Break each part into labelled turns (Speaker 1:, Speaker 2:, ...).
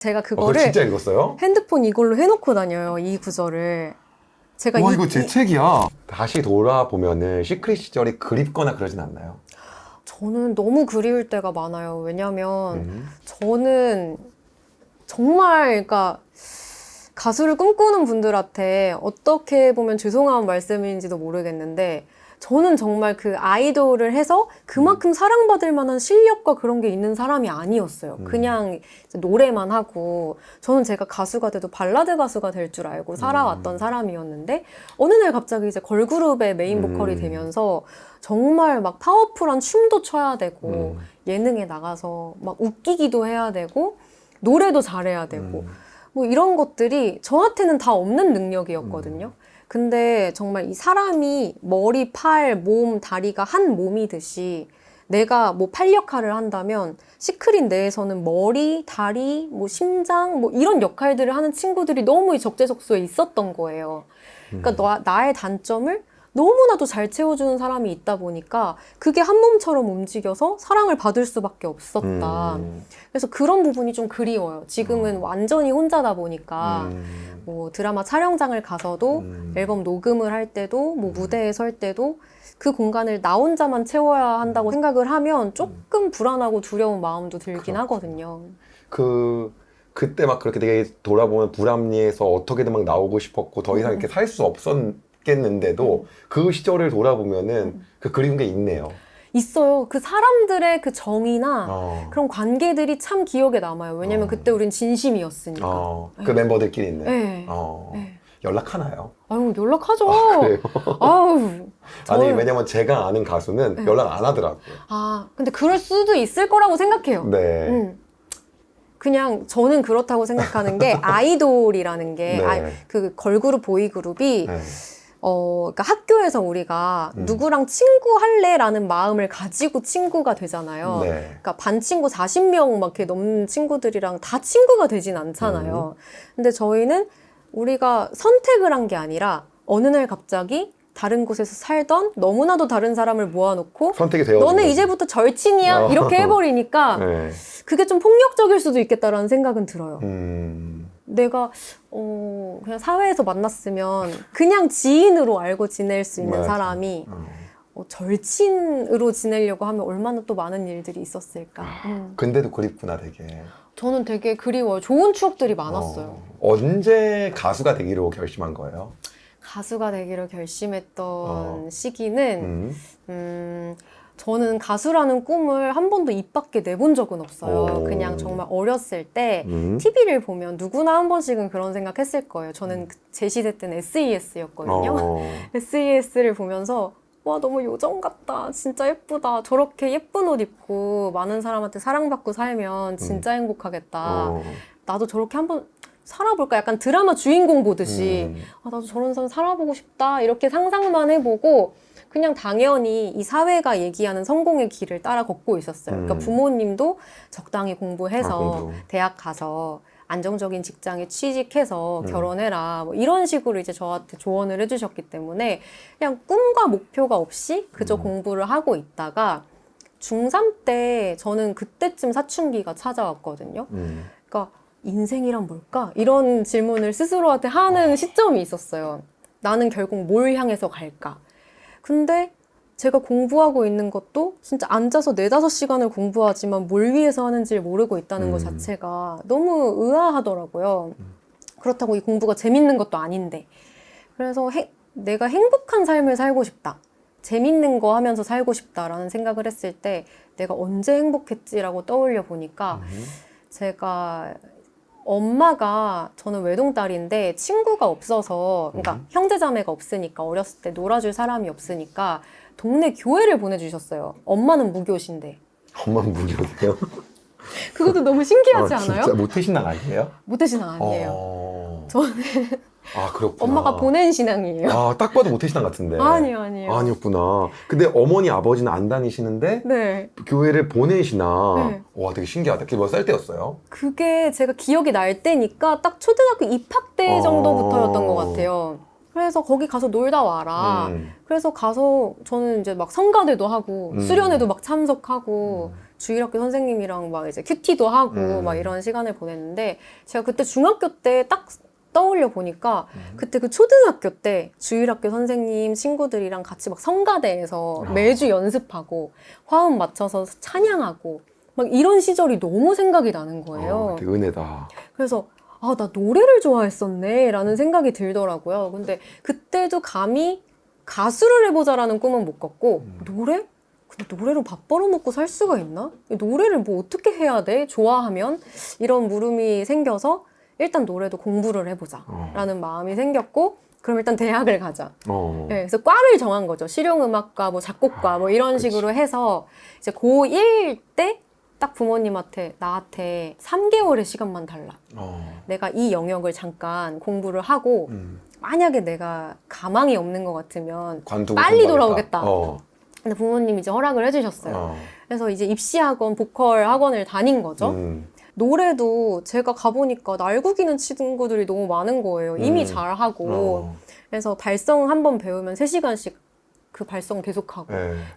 Speaker 1: 제가
Speaker 2: 그걸
Speaker 1: 그거를
Speaker 2: 진짜 읽었어요?
Speaker 1: 핸드폰 이걸로 해놓고 다녀요. 이 구절을. 제가
Speaker 2: 와, 이거 제 책이야. 다시 돌아보면은 시크릿 시절이 그립거나 그러진 않나요?
Speaker 1: 저는 너무 그리울 때가 많아요. 왜냐면 저는 정말 그러니까 가수를 꿈꾸는 분들한테 어떻게 보면 죄송한 말씀인지도 모르겠는데 저는 정말 그 아이돌을 해서 그만큼 사랑받을 만한 실력과 그런 게 있는 사람이 아니었어요. 그냥 이제 노래만 하고 저는 제가 가수가 돼도 발라드 가수가 될 줄 알고 살아왔던 사람이었는데 어느 날 갑자기 이제 걸그룹의 메인 보컬이 되면서 정말 막 파워풀한 춤도 춰야 되고 예능에 나가서 막 웃기기도 해야 되고 노래도 잘해야 되고 뭐 이런 것들이 저한테는 다 없는 능력이었거든요. 근데 정말 이 사람이 머리, 팔, 몸, 다리가 한 몸이듯이 내가 뭐 팔 역할을 한다면 시크릿 내에서는 머리, 다리, 뭐 심장 뭐 이런 역할들을 하는 친구들이 너무 적재적소에 있었던 거예요. 그러니까 나의 단점을 너무나도 잘 채워주는 사람이 있다 보니까 그게 한 몸처럼 움직여서 사랑을 받을 수밖에 없었다. 그래서 그런 부분이 좀 그리워요. 지금은 완전히 혼자다 보니까 뭐 드라마 촬영장을 가서도 앨범 녹음을 할 때도 뭐 무대에 설 때도 그 공간을 나 혼자만 채워야 한다고 생각을 하면 조금 불안하고 두려운 마음도 들긴 하거든요.
Speaker 2: 그때 막 그렇게 되게 돌아보면 불합리해서 어떻게든 막 나오고 싶었고 더 이상 이렇게 살 수 없었겠는데도 그 시절을 돌아보면은 그 그리운 게 있네요.
Speaker 1: 있어요. 그 사람들의 그 정이나 그런 관계들이 참 기억에 남아요. 왜냐면 그때 우린 진심이었으니까.
Speaker 2: 그 멤버들끼리 있는.
Speaker 1: 네. 네.
Speaker 2: 연락하나요?
Speaker 1: 아유, 연락하죠.
Speaker 2: 아, 그래요?
Speaker 1: 아유.
Speaker 2: 아니, 왜냐면 제가 아는 가수는 연락 안 하더라고요.
Speaker 1: 아, 근데 그럴 수도 있을 거라고 생각해요.
Speaker 2: 네.
Speaker 1: 그냥 저는 그렇다고 생각하는 게 아이돌이라는 게
Speaker 2: 네.
Speaker 1: 그 걸그룹 보이그룹이
Speaker 2: 네.
Speaker 1: 그러니까 학교에서 우리가 누구랑 친구 할래라는 마음을 가지고 친구가 되잖아요.
Speaker 2: 네.
Speaker 1: 그러니까 반 친구 40명 막 이렇게 넘는 친구들이랑 다 친구가 되진 않잖아요. 근데 저희는 우리가 선택을 한 게 아니라 어느 날 갑자기 다른 곳에서 살던 너무나도 다른 사람을 모아놓고
Speaker 2: 선택이 되어
Speaker 1: 너네 이제부터 절친이야 이렇게 해버리니까
Speaker 2: 네.
Speaker 1: 그게 좀 폭력적일 수도 있겠다라는 생각은 들어요. 내가 그냥 사회에서 만났으면 그냥 지인으로 알고 지낼 수 있는
Speaker 2: 맞아.
Speaker 1: 사람이 절친으로 지내려고 하면 얼마나 또 많은 일들이 있었을까.
Speaker 2: 근데도 그립구나 되게.
Speaker 1: 저는 되게 그리워요. 좋은 추억들이 많았어요.
Speaker 2: 언제 가수가 되기로 결심한 거예요?
Speaker 1: 가수가 되기로 결심했던 시기는 저는 가수라는 꿈을 한 번도 입 밖에 내본 적은 없어요. 그냥 정말 어렸을 때 TV를 보면 누구나 한 번씩은 그런 생각했을 거예요. 저는 제 시대 때는 SES였거든요. SES를 보면서 와 너무 요정 같다. 진짜 예쁘다. 저렇게 예쁜 옷 입고 많은 사람한테 사랑받고 살면 진짜 행복하겠다. 나도 저렇게 한번 살아볼까? 약간 드라마 주인공 보듯이 나도 저런 삶 살아보고 싶다. 이렇게 상상만 해보고 그냥 당연히 이 사회가 얘기하는 성공의 길을 따라 걷고 있었어요. 그러니까 부모님도 적당히 공부해서 대학 가서 안정적인 직장에 취직해서 결혼해라 뭐 이런 식으로 이제 저한테 조언을 해주셨기 때문에 그냥 꿈과 목표가 없이 그저 공부를 하고 있다가 중3 때 저는 그때쯤 사춘기가 찾아왔거든요. 그러니까 인생이란 뭘까? 이런 질문을 스스로한테 하는 시점이 있었어요. 나는 결국 뭘 향해서 갈까? 근데 제가 공부하고 있는 것도 진짜 앉아서 4-5시간을 공부하지만 뭘 위해서 하는지를 모르고 있다는 것 자체가 너무 의아하더라고요. 그렇다고 이 공부가 재밌는 것도 아닌데. 그래서 내가 행복한 삶을 살고 싶다. 재밌는 거 하면서 살고 싶다라는 생각을 했을 때 내가 언제 행복했지라고 떠올려 보니까 제가 엄마가 저는 외동딸인데 친구가 없어서 그러니까 형제자매가 없으니까 어렸을 때 놀아줄 사람이 없으니까 동네 교회를 보내주셨어요. 엄마는 무교신데.
Speaker 2: 엄마는 무교세요?
Speaker 1: 그것도 너무 신기하지 않아요?
Speaker 2: 진짜 모태신앙 아니에요?
Speaker 1: 모태신앙 아니에요. 저는
Speaker 2: 그렇구나.
Speaker 1: 엄마가 보낸 신앙이에요.
Speaker 2: 딱 봐도 모태신앙 같은데.
Speaker 1: 아니요.
Speaker 2: 아니었구나. 근데 어머니 아버지는 안 다니시는데
Speaker 1: 네.
Speaker 2: 교회를 보내시나.
Speaker 1: 네.
Speaker 2: 와, 되게 신기하다. 그게 몇 살 때였어요?
Speaker 1: 그게 제가 기억이 날 때니까 딱 초등학교 입학 때 정도부터였던 것 같아요. 그래서 거기 가서 놀다 와라. 그래서 가서 저는 이제 막 성가대도 하고 수련회도 막 참석하고 주일학교 선생님이랑 막 이제 큐티도 하고 막 이런 시간을 보냈는데 제가 그때 중학교 때 딱 떠올려 보니까 그때 그 초등학교 때 주일학교 선생님 친구들이랑 같이 막 성가대에서 매주 연습하고 화음 맞춰서 찬양하고 막 이런 시절이 너무 생각이 나는 거예요.
Speaker 2: 되게 은혜다.
Speaker 1: 그래서 아, 나 노래를 좋아했었네 라는 생각이 들더라고요. 근데 그때도 감히 가수를 해보자라는 꿈은 못 꿨고 노래? 근데 노래로 밥 벌어먹고 살 수가 있나? 노래를 뭐 어떻게 해야 돼? 좋아하면? 이런 물음이 생겨서 일단 노래도 공부를 해보자 라는 마음이 생겼고 그럼 일단 대학을 가자. 네, 그래서 과를 정한 거죠. 실용음악과 뭐 작곡과 뭐 이런 식으로 해서 이제 고1 때 딱 부모님한테 나한테 3개월의 시간만 달라. 내가 이 영역을 잠깐 공부를 하고 만약에 내가 가망이 없는 것 같으면 빨리 돌아오겠다. 근데 부모님이 이제 허락을 해주셨어요. 그래서 이제 입시학원, 보컬 학원을 다닌 거죠. 노래도 제가 가보니까 날구기는 친구들이 너무 많은 거예요. 이미 잘하고. 그래서 발성 한 번 배우면 3시간씩 그 발성 계속하고.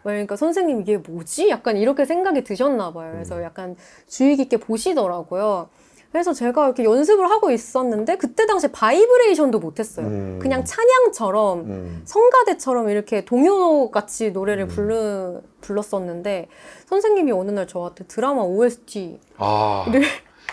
Speaker 1: 그러니까 선생님 이게 뭐지? 약간 이렇게 생각이 드셨나 봐요. 그래서 약간 주의 깊게 보시더라고요. 그래서 제가 이렇게 연습을 하고 있었는데 그때 당시에 바이브레이션도 못했어요. 그냥 찬양처럼 성가대처럼 이렇게 동요같이 노래를 불렀었는데 선생님이 어느 날 저한테 드라마 OST를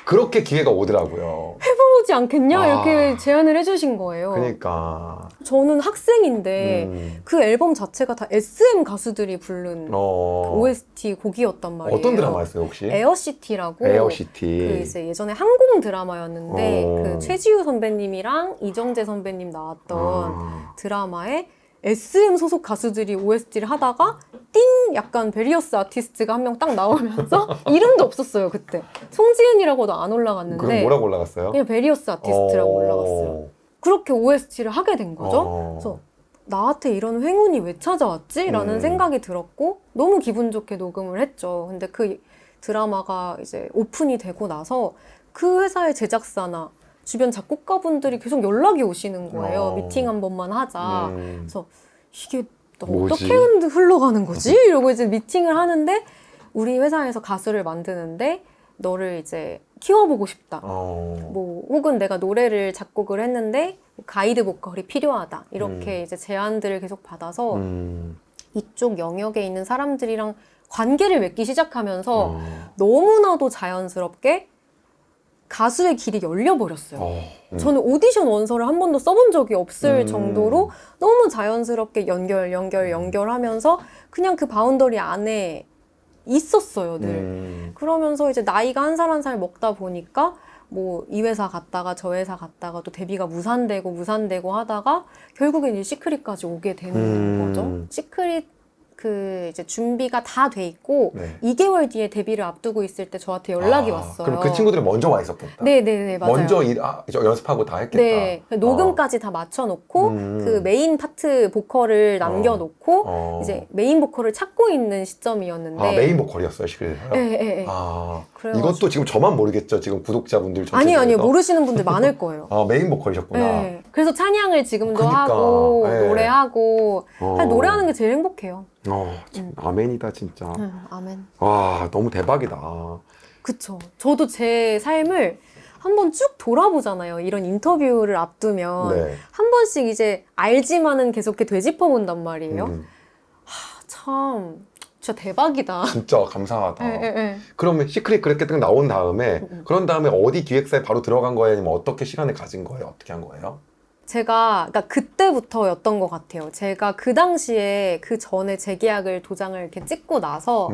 Speaker 2: 그렇게 기회가 오더라고요.
Speaker 1: 해보지 않겠냐? 이렇게 제안을 해주신 거예요.
Speaker 2: 그러니까
Speaker 1: 저는 학생인데 그 앨범 자체가 다 SM 가수들이 부른 OST 곡이었단 말이에요.
Speaker 2: 어떤 드라마였어요 혹시?
Speaker 1: 에어시티라고.
Speaker 2: 에어시티.
Speaker 1: 그 이제 예전에 항공 드라마였는데 그 최지우 선배님이랑 이정재 선배님 나왔던 드라마에 SM 소속 가수들이 OST를 하다가 띵! 약간 베리어스 아티스트가 한 명 딱 나오면서 이름도 없었어요 그때. 송지은이라고도 안 올라갔는데
Speaker 2: 그럼 뭐라고 올라갔어요?
Speaker 1: 그냥 베리어스 아티스트라고 올라갔어요. 그렇게 OST를 하게 된 거죠. 그래서 나한테 이런 행운이 왜 찾아왔지? 라는 생각이 들었고 너무 기분 좋게 녹음을 했죠. 근데 그 드라마가 이제 오픈이 되고 나서 그 회사의 제작사나 주변 작곡가분들이 계속 연락이 오시는 거예요. 미팅 한 번만 하자. 그래서 이게 어떻게 흘러가는 거지? 이러고 이제 미팅을 하는데 우리 회사에서 가수를 만드는데 너를 이제 키워보고 싶다. 뭐 혹은 내가 노래를 작곡을 했는데 가이드 보컬이 필요하다. 이렇게 이제 제안들을 계속 받아서 이쪽 영역에 있는 사람들이랑 관계를 맺기 시작하면서 너무나도 자연스럽게 가수의 길이 열려버렸어요. 저는 오디션 원서를 한 번도 써본 적이 없을 정도로 너무 자연스럽게 연결하면서 그냥 그 바운더리 안에 있었어요, 늘. 그러면서 이제 나이가 한 살 한 살 먹다 보니까 뭐 이 회사 갔다가 저 회사 갔다가 또 데뷔가 무산되고 하다가 결국엔 이제 시크릿까지 오게 되는 거죠. 시크릿 그 이제 준비가 다 돼 있고 2개월 뒤에 데뷔를 앞두고 있을 때 저한테 연락이 왔어요.
Speaker 2: 그럼 그 친구들이 먼저 와 있었겠다.
Speaker 1: 네네네, 맞아요.
Speaker 2: 먼저 연습하고 다 했겠다.
Speaker 1: 네, 녹음까지 다 맞춰놓고 그 메인 파트 보컬을 남겨놓고 이제 메인 보컬을 찾고 있는 시점이었는데
Speaker 2: 메인 보컬이었어요, 시크릿에서요?
Speaker 1: 네.
Speaker 2: 이것도 지금 저만 모르겠죠? 지금 구독자분들 전체에서?
Speaker 1: 아니요, 모르시는 분들 많을 거예요.
Speaker 2: 메인 보컬이셨구나.
Speaker 1: 네. 그래서 찬양을 지금도
Speaker 2: 그러니까,
Speaker 1: 하고 노래하고 사실 노래하는 게 제일 행복해요.
Speaker 2: 참, 아멘이다 진짜.
Speaker 1: 아멘.
Speaker 2: 와, 너무 대박이다.
Speaker 1: 그쵸. 저도 제 삶을 한번 쭉 돌아보잖아요. 이런 인터뷰를 앞두면 한 번씩 이제 알지만은 계속 이렇게 되짚어 본단 말이에요. 참 진짜 대박이다.
Speaker 2: 진짜 감사하다. 그러면 시크릿 그렇게 딱 나온 다음에 그런 다음에 어디 기획사에 바로 들어간 거예요? 아니면 어떻게 시간을 가진 거예요? 어떻게 한 거예요?
Speaker 1: 제가 그러니까 그때부터였던 것 같아요. 제가 그 당시에 그 전에 재계약을 도장을 이렇게 찍고 나서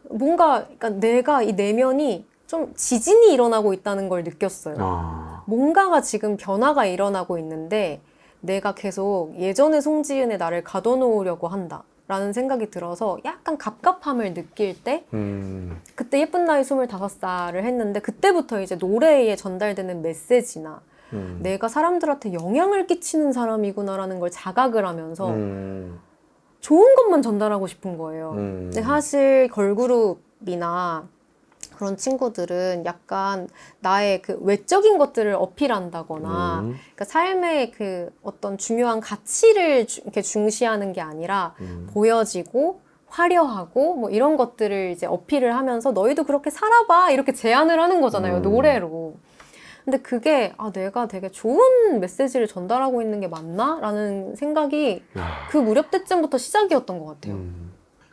Speaker 1: 뭔가 그러니까 내가 이 내면이 좀 지진이 일어나고 있다는 걸 느꼈어요. 뭔가가 지금 변화가 일어나고 있는데 내가 계속 예전의 송지은의 나를 가둬놓으려고 한다. 라는 생각이 들어서 약간 갑갑함을 느낄 때 그때 예쁜 나이 25살을 했는데 그때부터 이제 노래에 전달되는 메시지나 내가 사람들한테 영향을 끼치는 사람이구나라는 걸 자각을 하면서 좋은 것만 전달하고 싶은 거예요. 근데 사실 걸그룹이나 그런 친구들은 약간 나의 그 외적인 것들을 어필한다거나 그러니까 삶의 그 어떤 중요한 가치를 이렇게 중시하는 게 아니라 보여지고 화려하고 뭐 이런 것들을 이제 어필을 하면서 너희도 그렇게 살아봐 이렇게 제안을 하는 거잖아요. 노래로. 근데 그게 내가 되게 좋은 메시지를 전달하고 있는 게 맞나? 라는 생각이 그 무렵 때쯤부터 시작이었던 것 같아요.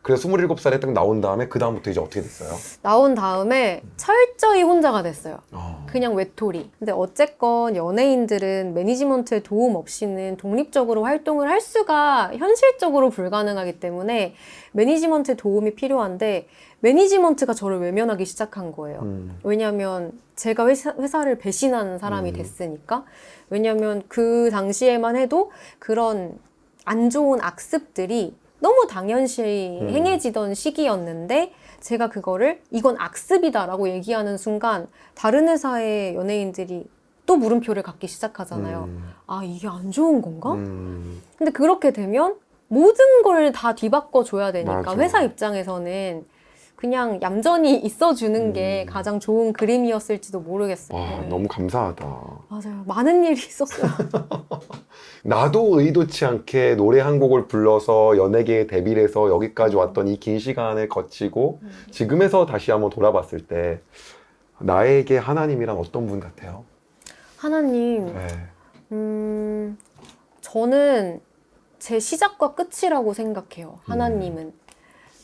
Speaker 2: 그래서 27살에 딱 나온 다음에 그 다음부터 이제 어떻게 됐어요?
Speaker 1: 나온 다음에 철저히 혼자가 됐어요. 그냥 외톨이. 근데 어쨌건 연예인들은 매니지먼트의 도움 없이는 독립적으로 활동을 할 수가 현실적으로 불가능하기 때문에 매니지먼트의 도움이 필요한데 매니지먼트가 저를 외면하기 시작한 거예요. 왜냐하면 제가 회사를 배신하는 사람이 됐으니까. 왜냐하면 그 당시에만 해도 그런 안 좋은 악습들이 너무 당연시 행해지던 시기였는데 제가 그거를 이건 악습이다라고 얘기하는 순간 다른 회사의 연예인들이 또 물음표를 갖기 시작하잖아요. 아, 이게 안 좋은 건가? 근데 그렇게 되면 모든 걸 다 뒤바꿔 줘야 되니까
Speaker 2: 맞아.
Speaker 1: 회사 입장에서는 그냥 얌전히 있어주는 게 가장 좋은 그림이었을지도 모르겠어요.
Speaker 2: 와,
Speaker 1: 네.
Speaker 2: 너무 감사하다.
Speaker 1: 맞아요. 많은 일이 있었어요.
Speaker 2: 나도 의도치 않게 노래 한 곡을 불러서 연예계에 데뷔를 해서 여기까지 왔던 이 긴 시간을 거치고 지금에서 다시 한번 돌아봤을 때 나에게 하나님이란 어떤 분 같아요?
Speaker 1: 하나님,
Speaker 2: 네.
Speaker 1: 저는 제 시작과 끝이라고 생각해요. 하나님은.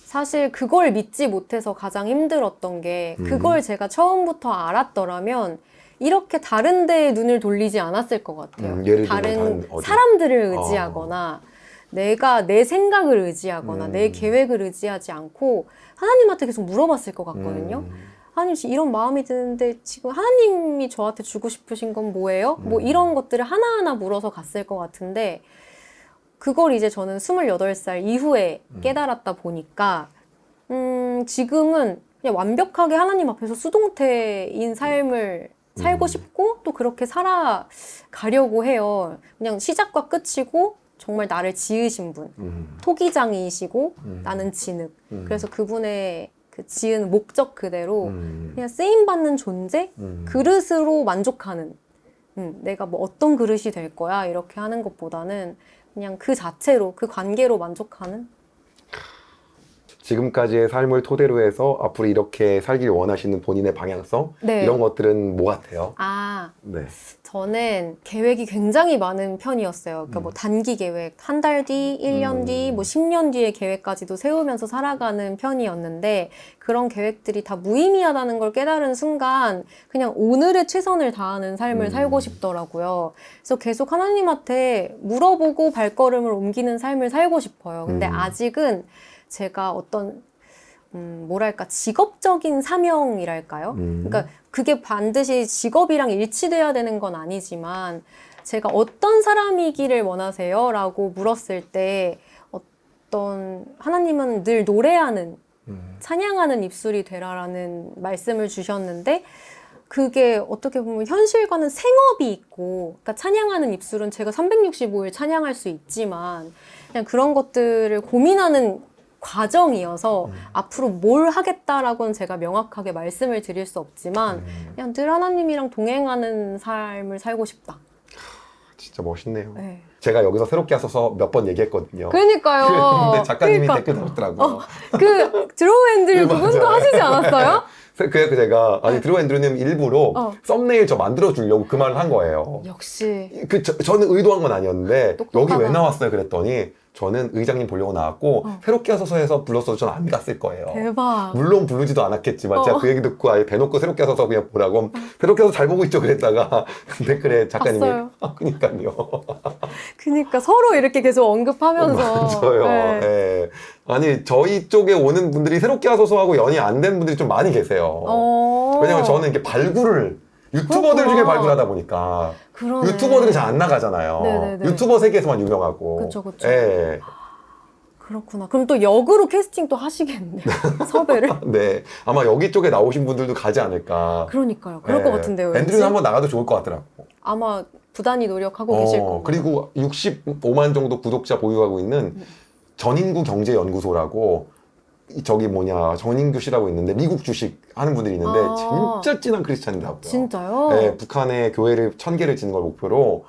Speaker 1: 사실 그걸 믿지 못해서 가장 힘들었던 게 그걸 제가 처음부터 알았더라면 이렇게 다른 데에 눈을 돌리지 않았을 것 같아요.
Speaker 2: 예를 들면
Speaker 1: 다른
Speaker 2: 어디?
Speaker 1: 사람들을 의지하거나 내가 내 생각을 의지하거나 내 계획을 의지하지 않고 하나님한테 계속 물어봤을 것 같거든요. 하나님 지금 이런 마음이 드는데 지금 하나님이 저한테 주고 싶으신 건 뭐예요? 뭐 이런 것들을 하나하나 물어서 갔을 것 같은데 그걸 이제 저는 28살 이후에 깨달았다 보니까 지금은 그냥 완벽하게 하나님 앞에서 수동태인 삶을 살고 싶고 또 그렇게 살아가려고 해요. 그냥 시작과 끝이고 정말 나를 지으신 분, 토기장이시고 나는 진흙. 그래서 그분의 그 지은 목적 그대로 그냥 쓰임받는 존재, 그릇으로 만족하는 내가 뭐 어떤 그릇이 될 거야 이렇게 하는 것보다는 그냥 그 자체로 그 관계로 만족하는.
Speaker 2: 지금까지의 삶을 토대로 해서 앞으로 이렇게 살길 원하시는 본인의 방향성
Speaker 1: 네.
Speaker 2: 이런 것들은 뭐 같아요?
Speaker 1: 네. 저는 계획이 굉장히 많은 편이었어요. 그러니까 뭐 단기 계획, 한 달 뒤, 1년 뒤, 뭐 10년 뒤의 계획까지도 세우면서 살아가는 편이었는데 그런 계획들이 다 무의미하다는 걸 깨달은 순간 그냥 오늘의 최선을 다하는 삶을 살고 싶더라고요. 그래서 계속 하나님한테 물어보고 발걸음을 옮기는 삶을 살고 싶어요. 근데 아직은 제가 어떤 뭐랄까 직업적인 사명이랄까요? 그러니까 그게 반드시 직업이랑 일치돼야 되는 건 아니지만 제가 어떤 사람이기를 원하세요? 라고 물었을 때 어떤 하나님은 늘 노래하는 찬양하는 입술이 되라라는 말씀을 주셨는데 그게 어떻게 보면 현실과는 생업이 있고 그러니까 찬양하는 입술은 제가 365일 찬양할 수 있지만 그냥 그런 것들을 고민하는 과정이어서 앞으로 뭘 하겠다라고는 제가 명확하게 말씀을 드릴 수 없지만 그냥 늘 하나님이랑 동행하는 삶을 살고 싶다.
Speaker 2: 진짜 멋있네요.
Speaker 1: 네.
Speaker 2: 제가 여기서 새롭게 하셔서 몇 번 얘기했거든요.
Speaker 1: 그러니까요.
Speaker 2: 근데 작가님이 댓글 달았더라고요.
Speaker 1: 그 드로우 앤드류 그분도 하시지 않았어요?
Speaker 2: 그래서 제가 아니 드로우 앤드류님 일부러 썸네일 저 만들어 주려고 그 말을 한 거예요.
Speaker 1: 역시
Speaker 2: 저는 의도한 건 아니었는데
Speaker 1: 똑똑하다.
Speaker 2: 여기 왜 나왔어요? 그랬더니 저는 의장님 보려고 나왔고 새롭게 하소서 해서 불렀어도 저는 안 갔을 거예요.
Speaker 1: 대박.
Speaker 2: 물론 부르지도 않았겠지만 제가 그 얘기 듣고 아예 대놓고 새롭게 하소서 그냥 보라고 새롭게 하소서 잘 보고 있죠 그랬다가 댓글에 작가님이
Speaker 1: 봤어요.
Speaker 2: 그니까요.
Speaker 1: 그러니까 서로 이렇게 계속 언급하면서
Speaker 2: 맞아요.
Speaker 1: 네.
Speaker 2: 예. 아니 저희 쪽에 오는 분들이 새롭게 하소서 하고 연이 안 된 분들이 좀 많이 계세요. 왜냐면 저는 이게 발굴을 유튜버들 중에
Speaker 1: 그렇구나.
Speaker 2: 발굴하다 보니까
Speaker 1: 그러네.
Speaker 2: 유튜버들이 잘 안 나가잖아요.
Speaker 1: 네네네.
Speaker 2: 유튜버 세계에서만 유명하고.
Speaker 1: 그쵸.
Speaker 2: 예.
Speaker 1: 그렇구나. 그럼 또 역으로 캐스팅 또 하시겠네. 섭외를.
Speaker 2: 네. 아마 여기 쪽에 나오신 분들도 가지 않을까.
Speaker 1: 그러니까요. 그럴
Speaker 2: 예.
Speaker 1: 것 같은데요. 왠지?
Speaker 2: 앤드류는 한번 나가도 좋을 것 같더라고.
Speaker 1: 아마 부단히 노력하고 계실 거고.
Speaker 2: 그리고 65만 정도 구독자 보유하고 있는 전인구 경제연구소라고 전인규 씨라고 있는데 미국 주식 하는 분들이 있는데 진짜 진한 크리스찬이더라고요.
Speaker 1: 진짜요?
Speaker 2: 네, 북한에 교회를 1000개를 짓는 걸 목표로.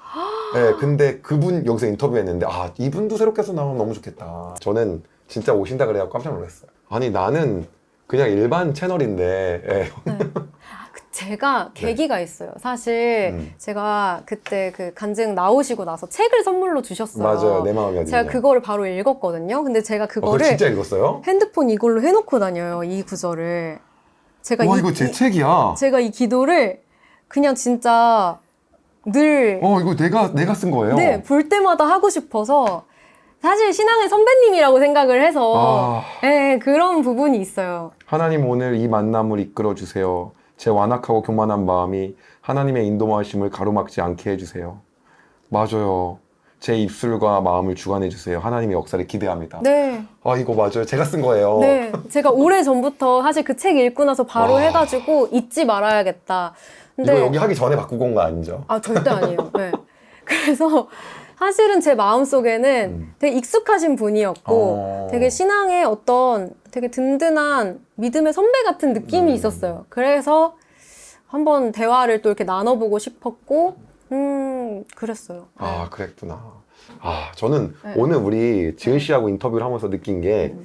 Speaker 2: 네, 근데 그분 여기서 인터뷰했는데 이분도 새롭게 해서 나오면 너무 좋겠다. 저는 진짜 오신다 그래서 깜짝 놀랐어요. 아니 나는 그냥 일반 채널인데 예.
Speaker 1: 네. 제가 계기가 있어요. 사실 제가 그때 그 간증 나오시고 나서 책을 선물로 주셨어요.
Speaker 2: 맞아요. 내 마음이 어디냐.
Speaker 1: 제가 그거를 바로 읽었거든요. 근데 제가
Speaker 2: 그걸
Speaker 1: 그거를
Speaker 2: 진짜 읽었어요?
Speaker 1: 핸드폰 이걸로 해놓고 다녀요. 이 구절을. 제가
Speaker 2: 와 이거 제 책이야.
Speaker 1: 제가 이 기도를 그냥 진짜 늘
Speaker 2: 이거 내가 쓴 거예요.
Speaker 1: 네, 볼 때마다 하고 싶어서 사실 신앙의 선배님이라고 생각을 해서 네, 그런 부분이 있어요.
Speaker 2: 하나님 오늘 이 만남을 이끌어 주세요. 제 완악하고 교만한 마음이 하나님의 인도하심을 가로막지 않게 해주세요. 맞아요. 제 입술과 마음을 주관해 주세요. 하나님의 역사를 기대합니다.
Speaker 1: 네.
Speaker 2: 이거 맞아요. 제가 쓴 거예요.
Speaker 1: 네. 제가 오래 전부터 사실 그 책 읽고 나서 바로 해가지고 잊지 말아야겠다. 근데
Speaker 2: 이거 여기 하기 전에 바꾸고 온 거 아니죠?
Speaker 1: 절대 아니에요. 네. 그래서 사실은 제 마음속에는 되게 익숙하신 분이었고 되게 신앙의 어떤 되게 든든한 믿음의 선배 같은 느낌이 있었어요. 그래서 한번 대화를 또 이렇게 나눠보고 싶었고 그랬어요. 네.
Speaker 2: 그랬구나. 저는
Speaker 1: 네.
Speaker 2: 오늘 우리 지은 씨하고 인터뷰를 하면서 느낀 게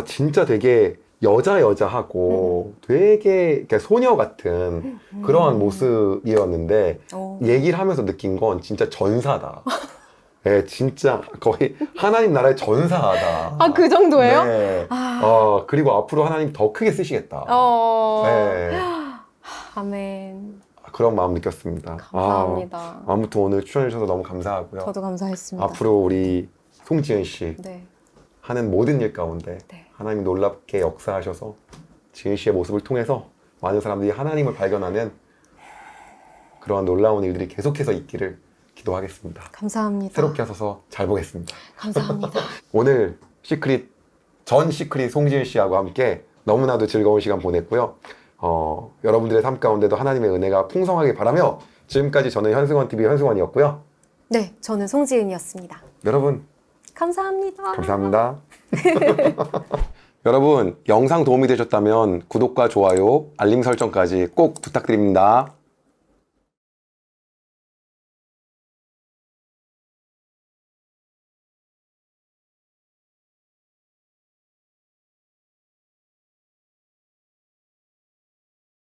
Speaker 2: 진짜 되게 여자하고 되게 이렇게 소녀 같은 그러한 모습이었는데 얘기를 하면서 느낀 건 진짜 전사다. 네, 진짜 거의 하나님 나라의 전사다.
Speaker 1: 그 정도예요?
Speaker 2: 네. 그리고 앞으로 하나님 더 크게 쓰시겠다. 네.
Speaker 1: 아멘.
Speaker 2: 그런 마음 느꼈습니다.
Speaker 1: 감사합니다.
Speaker 2: 아무튼 오늘 출연해 주셔서 너무 감사하고요.
Speaker 1: 저도 감사했습니다.
Speaker 2: 앞으로 우리 송지은 씨
Speaker 1: 네.
Speaker 2: 하는 모든 일 가운데
Speaker 1: 네.
Speaker 2: 하나님이 놀랍게 역사하셔서 지은 씨의 모습을 통해서 많은 사람들이 하나님을 발견하는 그러한 놀라운 일들이 계속해서 있기를 기도하겠습니다.
Speaker 1: 감사합니다.
Speaker 2: 새롭게 하셔서 잘 보겠습니다.
Speaker 1: 감사합니다.
Speaker 2: 오늘 전 시크릿 송지은 씨하고 함께 너무나도 즐거운 시간 보냈고요. 여러분들의 삶 가운데도 하나님의 은혜가 풍성하게 바라며 지금까지 저는 현승원TV 현승원이었고요.
Speaker 1: 네, 저는 송지은이었습니다.
Speaker 2: 여러분
Speaker 1: 감사합니다.
Speaker 2: 감사합니다. 여러분 영상 도움이 되셨다면 구독과 좋아요, 알림 설정까지 꼭 부탁드립니다.